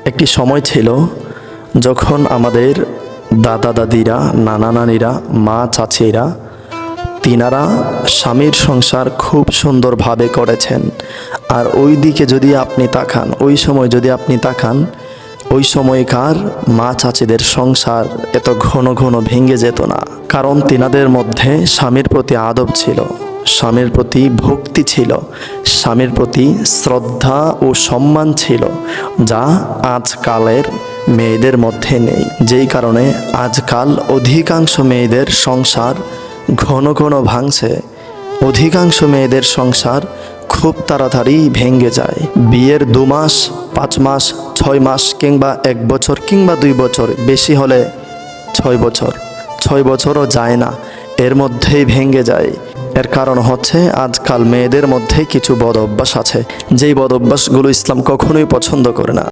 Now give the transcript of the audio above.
একটি সময় ছিল যখন আমাদের দাদা দাদিরা, নানা নানিরা, মা চাচিরা তিনারা স্বামীর সংসার খুব সুন্দরভাবে করেছেন। আর ওই দিকে যদি আপনি তাকান, ওই সময় যদি আপনি তাকান, ওই সময়কার মা চাচিদের সংসার এত ঘন ঘন ভেঙে যেত না। কারণ তিনাদের মধ্যে স্বামীর প্রতি আদব ছিল, স্বামীর প্রতি ভক্তি ছিল, স্বামীর প্রতি শ্রদ্ধা ও সম্মান ছিল, যা আজকালের মেয়েদের মধ্যে নেই। যেই কারণে আজকাল অধিকাংশ মেয়েদের সংসার ঘন ঘন ভাঙছে। অধিকাংশ মেয়েদের সংসার খুব তাড়াতাড়ি ভেঙে যায়। বিয়ের 2 মাস, 5 মাস, 6 মাস কিংবা 1 বছর কিংবা 2 বছর, বেশি হলে 6 বছর, 6 বছরও যায় না, এর মধ্যেই ভেঙে যায়। এর কারণ হচ্ছে আজকাল মেয়েদের মধ্যে কিছু বদ অভ্যাস আছে, যেই বদ অভ্যাসগুলো ইসলাম কখনোই পছন্দ করে না।